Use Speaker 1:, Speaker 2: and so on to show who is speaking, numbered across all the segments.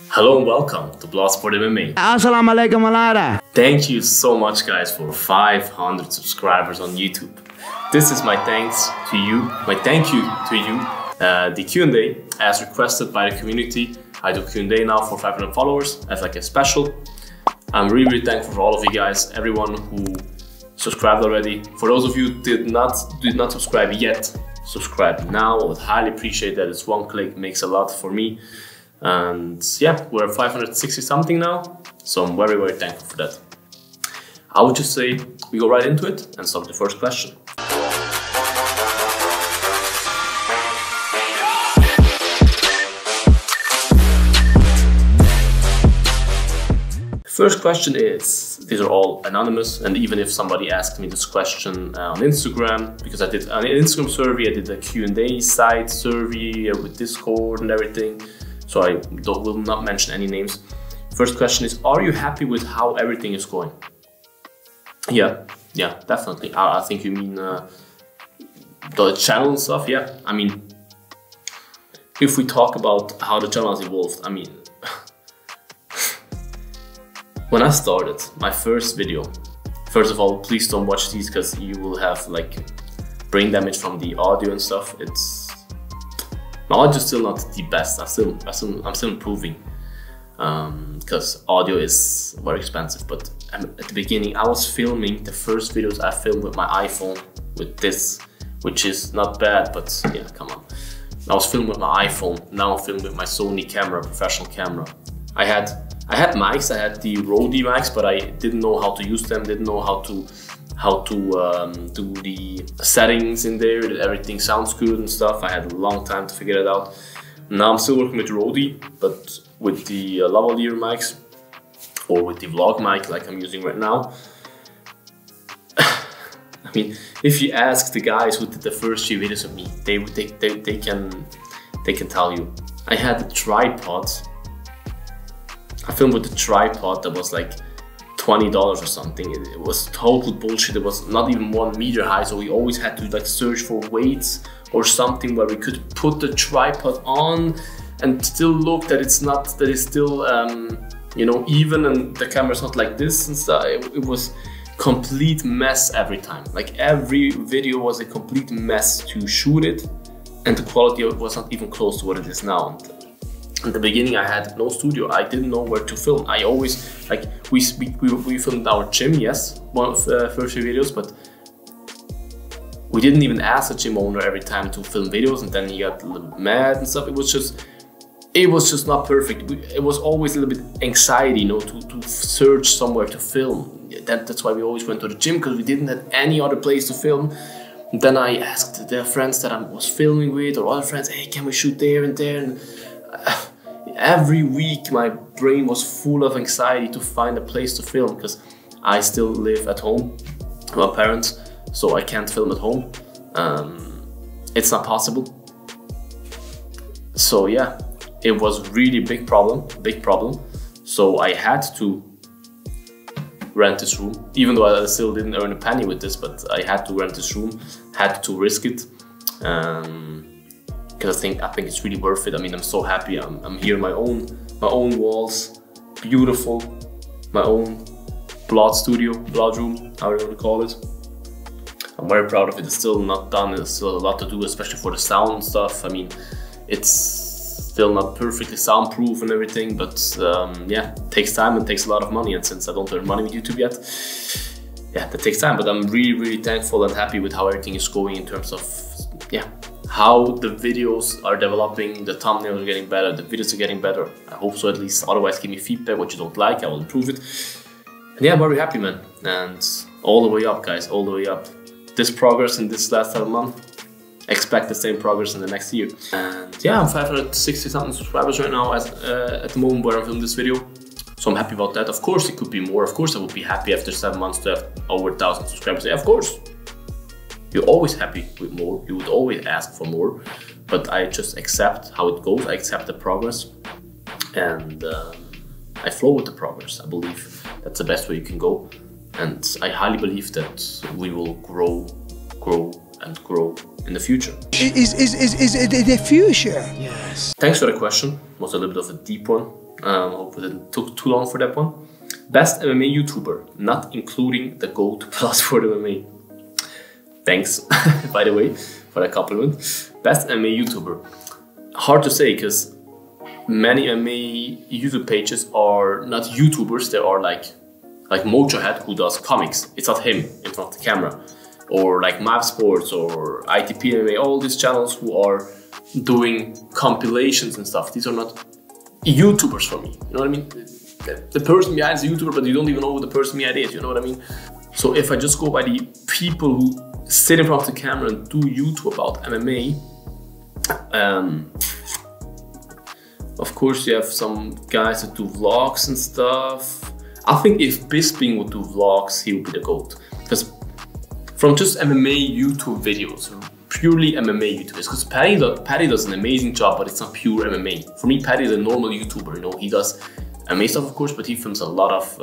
Speaker 1: Hello and welcome to Bloodsport MMA.
Speaker 2: Assalamu alaikum Malara.
Speaker 1: Thank you so much guys for 500 subscribers on YouTube. This is my thanks to you, the Q&A as requested by the community. I do Q&A now for 500 followers as like a special. I'm really thankful for all of you guys, everyone who subscribed already. For those of you who did not subscribe yet, subscribe now. I would highly appreciate that. It's one click, makes a lot for me. And yeah, we're 560 something now, so I'm very thankful for that. I would just say we go right into it and start with the first question. First question is, these are all anonymous, and even if somebody asked me this question on Instagram, because I did an Instagram survey, I did a Q&A site survey with Discord and everything, so I will not mention any names. First question is, are you happy with how everything is going? Yeah, definitely. I think you mean the channel and stuff. Yeah, I mean, if we talk about how the channel has evolved, I mean, when I started my first video, first of all, please don't watch these because you will have like brain damage from the audio and stuff. My audio is still not the best. I'm still improving because audio is very expensive. But at the beginning, I was filming the first videos I filmed with my iPhone with this, which is not bad, but yeah, come on. I was filming with my iPhone. Now I'm filming with my Sony camera, professional camera. I had mics. I had the Rode mics, but I didn't know how to use them. Didn't know how to do the settings in there, that everything sounds good and stuff. I had a long time to figure it out. Now I'm still working with Rode, but with the lavalier mics or with the vlog mic like I'm using right now. I mean, if you ask the guys who did the first few videos of me, they can tell you. I had a tripod. I filmed with a tripod that was like $20 or something. It was total bullshit. It was not even 1 meter high, so we always had to like search for weights or something where we could put the tripod on and still look that it's still you know, even, and the camera's not like this and stuff. It was complete mess every time. Like every video was a complete mess to shoot it, and the quality of it was not even close to what it is now. In the beginning, I had no studio. I didn't know where to film. I always, like, we filmed in our gym, yes, one of the first few videos, but we didn't even ask the gym owner every time to film videos, and then he got a little mad and stuff. It was just not perfect. It was always a little bit anxiety, you know, to search somewhere to film. That's why we always went to the gym, because we didn't have any other place to film. And then I asked the friends that I was filming with, or other friends, hey, can we shoot there and there? And every week my brain was full of anxiety to find a place to film, because I still live at home with my parents, so I can't film at home. It's not possible. So yeah, it was really big problem. So I had to rent this room, even though I still didn't earn a penny with this, but I had to rent this room, had to risk it. Because I think it's really worth it. I mean, I'm so happy. I'm here in my own walls, beautiful, my own blood room, however you want to call it. I'm very proud of it. It's still not done. There's still a lot to do, especially for the sound stuff. I mean, it's still not perfectly soundproof and everything, but yeah, it takes time and takes a lot of money. And since I don't earn money with YouTube yet, yeah, that takes time. But I'm really thankful and happy with how everything is going in terms of, yeah, how the videos are developing, the thumbnails are getting better, the videos are getting better. I hope so, at least. Otherwise, give me feedback what you don't like, I will improve it. And yeah, I'm very happy, man. And all the way up, guys, all the way up. This progress in this last 7 months, expect the same progress in the next year. And yeah, I'm 560 something subscribers right now at the moment where I'm filming this video. So I'm happy about that. Of course, it could be more. Of course, I would be happy after 7 months to have over 1,000 subscribers. Yeah, of course. You're always happy with more, you would always ask for more, but I just accept how it goes, I accept the progress, and I flow with the progress. I believe that's the best way you can go, and I highly believe that we will grow and grow in the future.
Speaker 2: Is the future?
Speaker 1: Yes. Thanks for the question, it was a little bit of a deep one. Hope it didn't took too long for that one. Best MMA YouTuber, not including the GOAT plus for the MMA. Thanks, by the way, for that compliment. Best MMA YouTuber. Hard to say, because many MMA YouTube pages are not YouTubers. They are like Mojohead, who does comics. It's not him in front of the camera. Or like Map Sports or ITP MMA, all these channels who are doing compilations and stuff. These are not YouTubers for me. You know what I mean? The person behind is a YouTuber, but you don't even know who the person behind is. You know what I mean? So if I just go by the people who sit in front of the camera and do YouTube about MMA, of course you have some guys that do vlogs and stuff. I think if Bisping would do vlogs, he would be the GOAT. Because from just MMA YouTube videos, purely MMA YouTubers, because Paddy does an amazing job, but it's not pure MMA. For me, Paddy is a normal YouTuber, you know, he does MMA stuff of course, but he films a lot of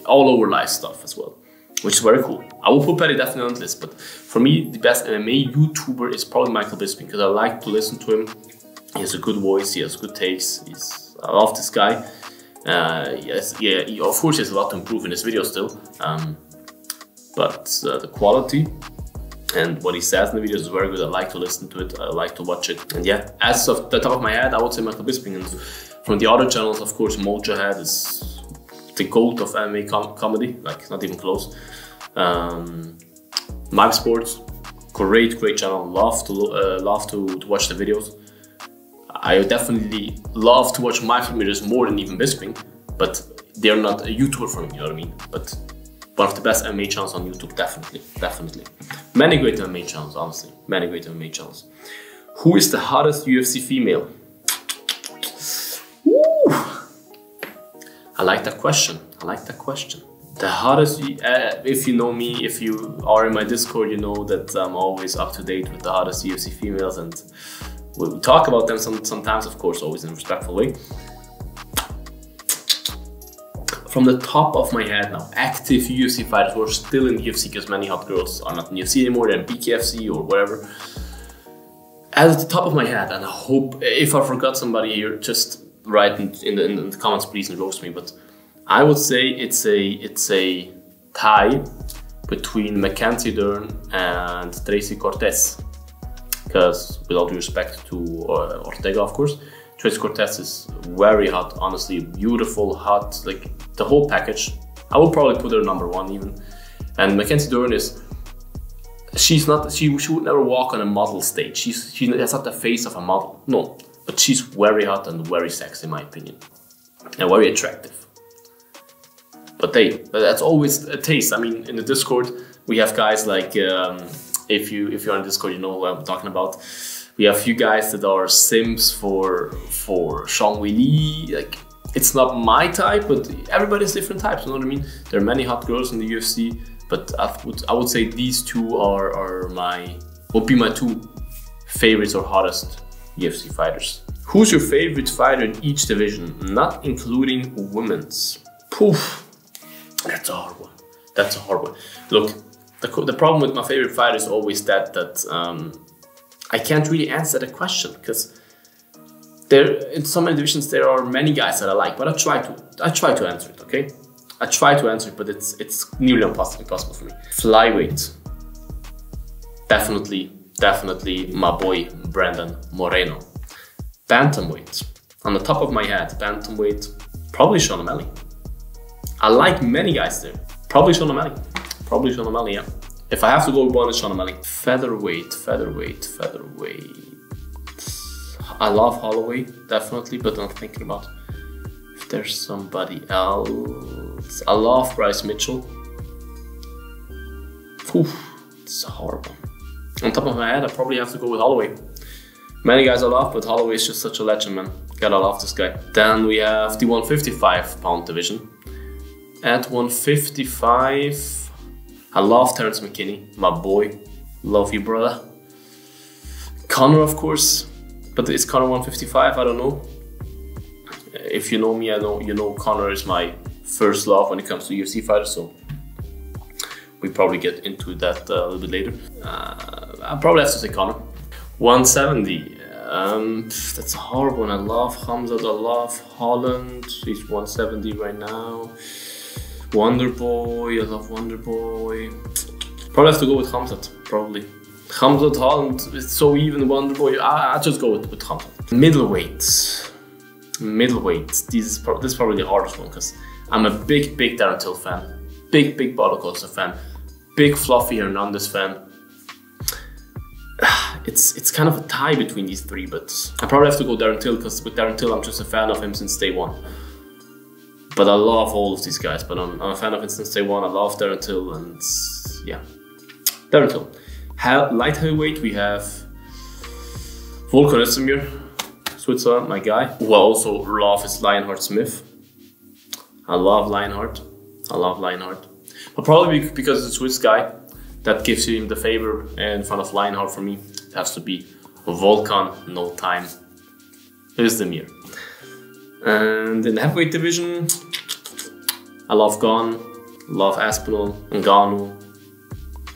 Speaker 1: all over life stuff as well, which is very cool. I will put Paddy definitely on the list, but for me, the best MMA YouTuber is probably Michael Bisping, because I like to listen to him. He has a good voice, he has good takes, I love this guy. Of course he has a lot to improve in his videos still, but the quality and what he says in the videos is very good. I like to listen to it, I like to watch it. And yeah, as of the top of my head, I would say Michael Bisping. And from the other channels, of course, Mojohead is the GOAT of MMA comedy, like not even close. Map Sports, great channel, love to watch the videos. I definitely love to watch my videos more than even Bisping, but they're not a YouTuber for me, you know what I mean? But one of the best MMA channels on YouTube, definitely. Many great MMA channels, honestly, many great MMA channels. Who is the hottest UFC female? Woo! I like that question, The hottest, if you know me, if you are in my Discord, you know that I'm always up to date with the hottest UFC females, and we talk about them sometimes, of course, always in a respectful way. From the top of my head now, active UFC fighters who are still in the UFC, because many hot girls are not in the UFC anymore, they're in BKFC or whatever. At the top of my head, and I hope, if I forgot somebody here, just write in the comments please and roast me, but I would say it's a tie between Mackenzie Dern and Tracy Cortez. Because with all due respect to Ortega, of course, Tracy Cortez is very hot, honestly, beautiful, hot, like the whole package. I would probably put her #1 even. And Mackenzie Dern is, she would never walk on a model stage. That's not the face of a model, no. But she's very hot and very sexy in my opinion. And very attractive. But that's always a taste. I mean, in the Discord, we have guys like, if you're on Discord, you know what I'm talking about. We have a few guys that are simps for Sean Willie. Like, it's not my type, but everybody has different types. You know what I mean? There are many hot girls in the UFC, but I would say these two would be my two favorites or hottest UFC fighters. Who's your favorite fighter in each division, not including women's? Poof, that's a hard one. Look. The problem with my favorite fighter is always that I can't really answer the question, because in so many divisions there are many guys that I like, but I try to answer it, okay? I try to answer it, but it's nearly impossible for me. Flyweight, definitely my boy Brandon Moreno. Bantamweight, on the top of my head, bantamweight, probably Sean O'Malley. I like many guys there. Probably Sean O'Malley, yeah. If I have to go with one, it's Sean O'Malley. Featherweight. I love Holloway, definitely, but I'm thinking about if there's somebody else. I love Bryce Mitchell. It's a hard one. On top of my head, I probably have to go with Holloway. Many guys I love, but Holloway is just such a legend, man. Gotta love this guy. Then we have the 155-pound division. At 155, I love Terrence McKinney, my boy. Love you, brother. Conor, of course, but is Conor 155? I don't know. If you know me, you know Conor is my first love when it comes to UFC fighters, so we probably get into that a little bit later. I'll probably have to say Conor. 170, That's a hard one. I love Hamzat, I love Holland. He's 170 right now. Wonderboy, I love Wonderboy. Probably have to go with Hamzat, probably. Hamzat, Holland, it's so even. Wonderboy, I just go with Hamzat. Middleweights. This is probably the hardest one because I'm a big Darren Till fan. Big Paulo Costa fan. Big Fluffy Hernandez fan. It's kind of a tie between these three, but I probably have to go Darren Till because with Darren Till I'm just a fan of him since day one. But I love all of these guys, but I'm a fan of him since day one. I love Darren Till, and yeah, Darren Till. Light heavyweight, we have Volkan Oezdemir, Switzerland, my guy, who I also love is Lionheart Smith. I love Lionheart. But probably because it's a Swiss guy, that gives him the favor in front of Lionheart for me. It has to be Volkan, no time, Oezdemir. And in the heavyweight division, I love Gon, love Aspinall, Ngannou,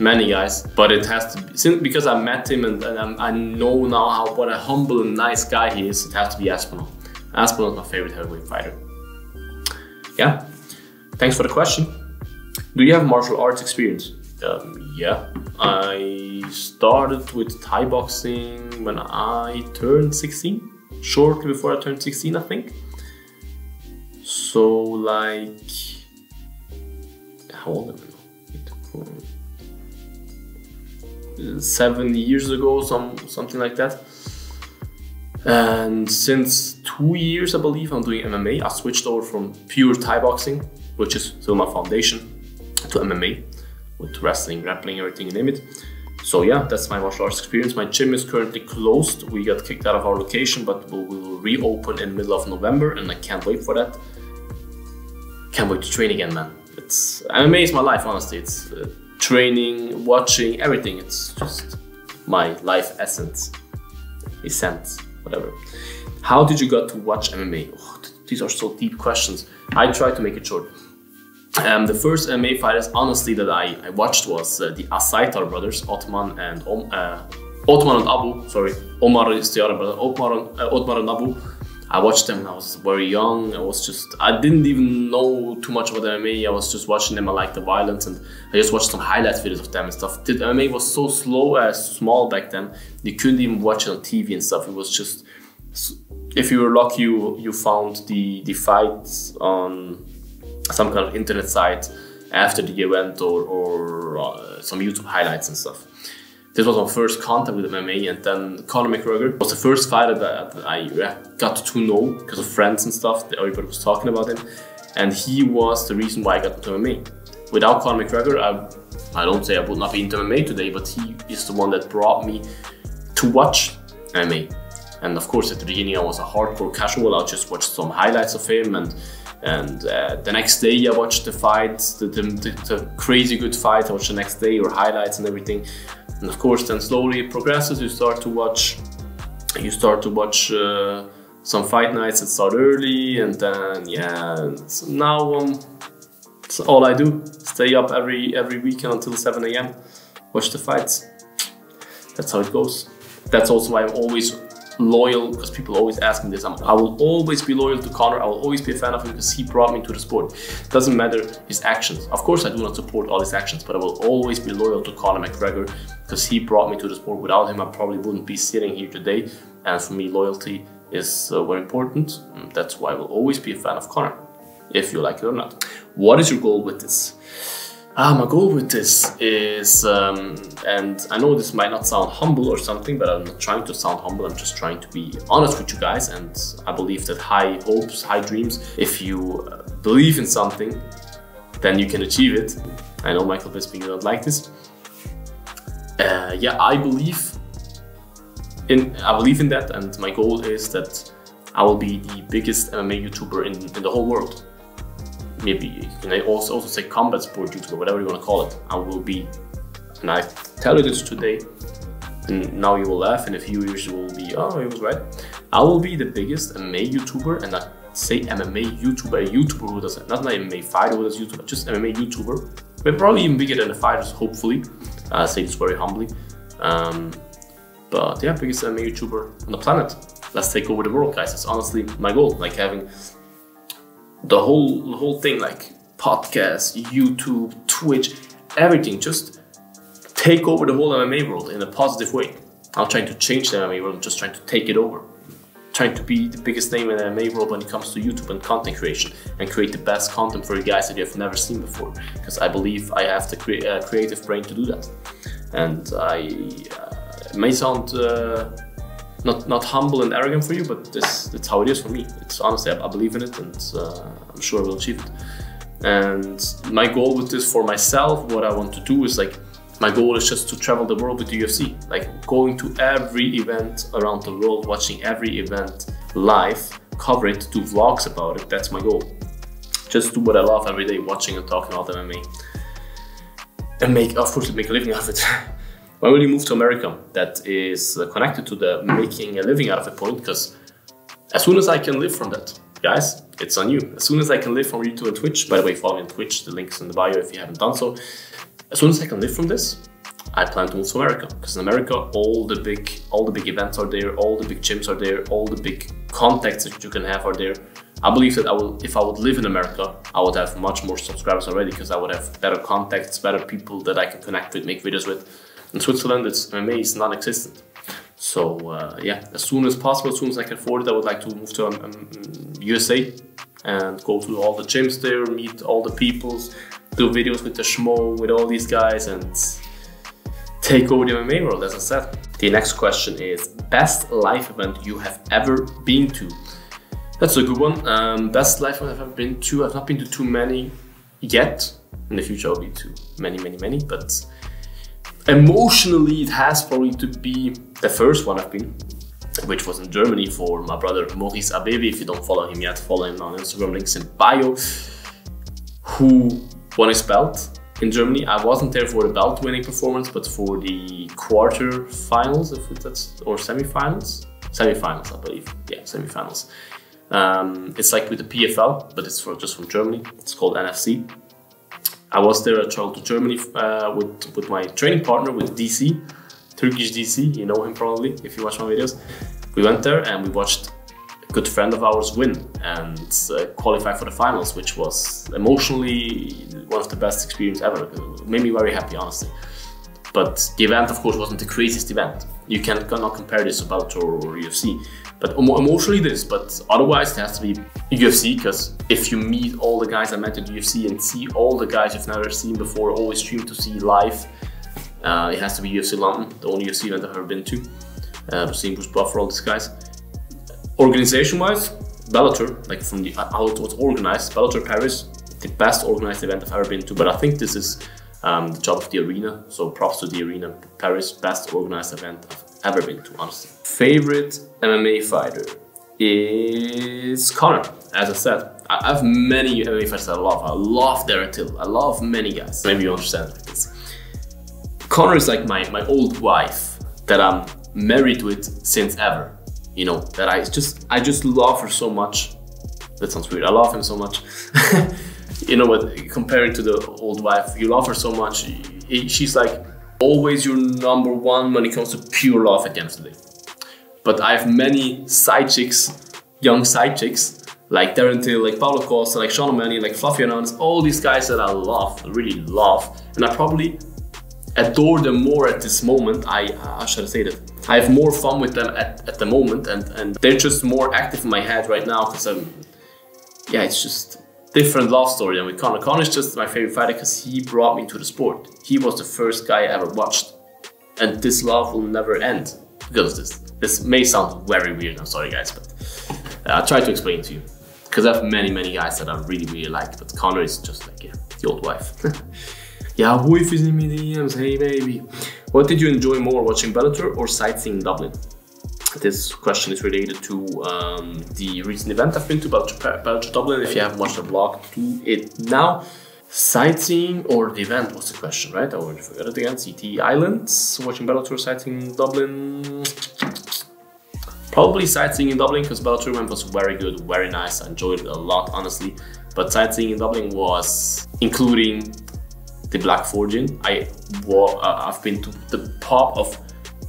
Speaker 1: many guys. But it has to be, because I met him and I know now what a humble and nice guy he is, it has to be Aspinall. Aspinall is my favorite heavyweight fighter. Yeah, thanks for the question. Do you have martial arts experience? Yeah, I started with Thai boxing when I turned 16, shortly before I turned 16, I think. So like, how old am I now? 7 years ago, something like that. And since 2 years, I believe, I'm doing MMA. I switched over from pure Thai boxing, which is still my foundation, to MMA. With wrestling, grappling, everything, you name it. So yeah, that's my martial arts experience. My gym is currently closed. We got kicked out of our location, but we will reopen in the middle of November, and I can't wait for that. Can't wait to train again, man. MMA is my life, honestly. It's training, watching, everything. It's just my life essence, whatever. How did you get to watch MMA? Oh, these are so deep questions. I try to make it short. The first MMA fighters, honestly, that I watched was the Asaitar brothers, Otman and Abu. Sorry, Omar is the other brother. Otmar and Abu. I watched them when I was very young. I didn't even know too much about MMA. I was just watching them. I liked the violence, and I just watched some highlight videos of them and stuff. The MMA was so small back then. You couldn't even watch it on TV and stuff. It was just, if you were lucky, you found the fights on some kind of internet site after the event or some YouTube highlights and stuff. This was my first contact with MMA, and then Conor McGregor was the first fighter that I got to know because of friends and stuff. Everybody was talking about him, and he was the reason why I got into MMA. Without Conor McGregor, I don't say I would not be into MMA today, but he is the one that brought me to watch MMA. And of course, at the beginning, I was a hardcore casual. I just watched some highlights of him, and the next day I watched the fights, the crazy good fight. I watched the next day, or highlights and everything. And of course, then slowly it progresses. You start to watch some fight nights that start early, and then yeah. So now it's all I do. Stay up every weekend until 7 AM, watch the fights. That's how it goes. That's also why I'm always loyal, because people always ask me this. I will always be loyal to Conor. I will always be a fan of him because he brought me to the sport. Doesn't matter his actions. Of course, I do not support all his actions, but I will always be loyal to Conor McGregor because he brought me to the sport. Without him, I probably wouldn't be sitting here today. And for me, loyalty is very important. That's why I will always be a fan of Conor, if you like it or not. What is your goal with this? My goal with this is, and I know this might not sound humble or something, but I'm not trying to sound humble. I'm just trying to be honest with you guys, and I believe that high hopes, high dreams, if you believe in something, then you can achieve it. I know Michael Bisping, you don't like this. Yeah, I believe in that, and my goal is that I will be the biggest MMA YouTuber in the whole world. Maybe you can also say combat sport YouTuber, whatever you want to call it. I will be, and I tell you this today, and now you will laugh, and in a few years you will be, oh, he was right. I will be the biggest MMA YouTuber, and I say MMA YouTuber, a YouTuber who does it, not an MMA fighter who does YouTube, just MMA YouTuber. But probably even bigger than the fighters, hopefully. I say this very humbly. But yeah, biggest MMA YouTuber on the planet. Let's take over the world, guys. It's honestly my goal. Like having the whole thing, like podcast, YouTube, Twitch, everything. Just take over the whole MMA world in a positive way. I'm trying to change the MMA world. I'm just trying to take it over. Trying to be the biggest name in the MMA world when it comes to YouTube and content creation, and create the best content for you guys that you have never seen before. Because I believe I have the creative brain to do that. And it may sound not humble and arrogant for you, but that's how it is for me. It's honestly, I believe in it, and I'm sure I will achieve it. And my goal with this for myself, what I want to do is like, my goal is just to travel the world with the UFC, like going to every event around the world, watching every event live, cover it, do vlogs about it. That's my goal. Just do what I love every day, watching and talking about MMA, and make a living out of it. When we move to America, that is connected to the making a living out of it point, because as soon as I can live from that, guys, it's on you. As soon as I can live from YouTube and Twitch, by the way, follow me on Twitch, the link's in the bio if you haven't done so. As soon as I can live from this, I plan to move to America, because in America, all the big events are there, all the big gyms are there, all the big contacts that you can have are there. I believe that if I would live in America, I would have much more subscribers already, because I would have better contacts, better people that I can connect with, make videos with. In Switzerland, MMA is non-existent. So yeah, as soon as possible, as soon as I can afford it, I would like to move to USA and go to all the gyms there, meet all the peoples, do videos with the Schmo, with all these guys, and take over the MMA world, as I said. The next question is, best live event you have ever been to? That's a good one. Best live event I've ever been to, I've not been to too many yet. In the future I'll be to many, but emotionally it has probably to be the first one I've been, which was in Germany for my brother Maurice Abebe. If you don't follow him yet, follow him on Instagram, links in bio, who won his belt in Germany. I wasn't there for the belt winning performance, but for the quarterfinals, or semifinals, I believe. Yeah, semifinals. It's like with the PFL, but it's just from Germany. It's called NFC. I was there. I traveled to Germany with my training partner, with DC, Turkish DC. You know him probably if you watch my videos. We went there and we watched a good friend of ours win and qualify for the finals, which was emotionally one of the best experiences ever. It made me very happy, honestly. But the event, of course, wasn't the craziest event. You cannot compare this to Bellator or UFC. But emotionally it is, but otherwise it has to be UFC, because if you meet all the guys I met at UFC and see all the guys you've never seen before, always streamed to see live, it has to be UFC London, the only UFC event I've ever been to. I've seen Bruce Buffer, all these guys. Organization-wise, Bellator, like from how it was organized, Bellator Paris, the best organized event I've ever been to, but I think this is the job of the arena, so props to the arena. Paris, best organized event I've ever been to, honestly. Favorite MMA fighter is Conor. As I said, I have many MMA fighters I love. I love Darren Till. I love many guys. Maybe you understand this. Conor is like my old wife that I'm married with since ever. You know, that I just love her so much. That sounds weird. I love him so much. You know what? Comparing to the old wife, you love her so much. She's like always your number one when it comes to pure love at the end of the day. But I have many side chicks, young side chicks, like Darren Till, like Paulo Costa, like Sean O'Malley, like Fluffy Hernandez, all these guys that I love, really love, and I probably adore them more at this moment. How should I say that? I have more fun with them at the moment, and they're just more active in my head right now, because yeah, it's just different love story than with Conor. Conor is just my favorite fighter because he brought me to the sport. He was the first guy I ever watched, and this love will never end because of this. This may sound very weird, I'm sorry guys, but I'll try to explain it to you. Because I have many guys that I really like, but Conor is just like, yeah, the old wife. Yeah, wife is in my DMs, hey baby. What did you enjoy more, watching Bellator or Sightseeing in Dublin? This question is related to the recent event I've been to, Bellator Dublin. If you haven't watched the vlog, do it now. Sightseeing or the event was the question, right? I already forgot it again. CT Islands, watching Bellator, Sightseeing in Dublin. Probably Sightseeing in Dublin, because Bellator event was very good, very nice. I enjoyed it a lot, honestly. But Sightseeing in Dublin was including the Black Forging. I've been to the top of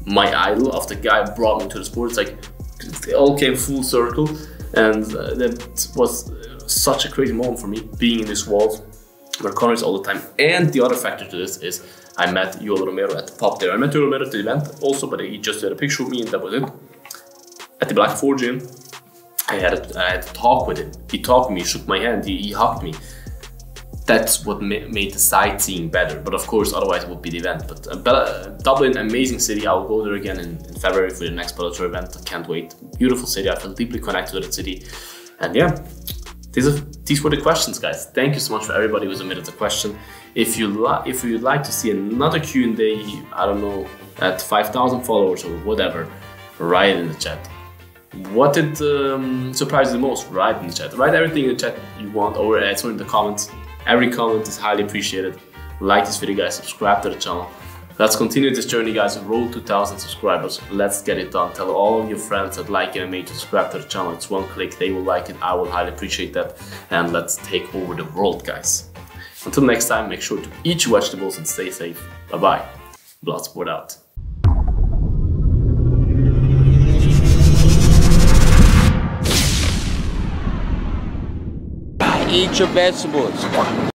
Speaker 1: my idol, of the guy who brought me to the sport. It's like it all came full circle, and that was such a crazy moment for me, being in this world where Conor is all the time. And the other factor to this is I met Yoel Romero at the pub there. I met Yoel Romero at the event also, but he just did a picture with me and that was it. At the Black 4 gym, I had a talk with him. He talked to me, shook my hand, he hugged me. That's what made the sightseeing better. But of course, otherwise it would be the event. But Dublin, amazing city. I'll go there again in February for the next Bellator event. I can't wait. Beautiful city. I feel deeply connected with the city. And yeah, these were the questions, guys. Thank you so much for everybody who submitted the question. If you'd like to see another Q&A, I don't know, at 5,000 followers or whatever, write in the chat. What did surprise you the most? Write in the chat. Write everything in the chat you want, or answer in the comments. Every comment is highly appreciated. Like this video, guys. Subscribe to the channel. Let's continue this journey, guys. Road to 2,000 subscribers. Let's get it done. Tell all of your friends that like MMA to subscribe to the channel. It's one click. They will like it. I will highly appreciate that. And let's take over the world, guys. Until next time, make sure to eat your vegetables and stay safe. Bye-bye. Bloodsport out.
Speaker 2: Eat your vegetables.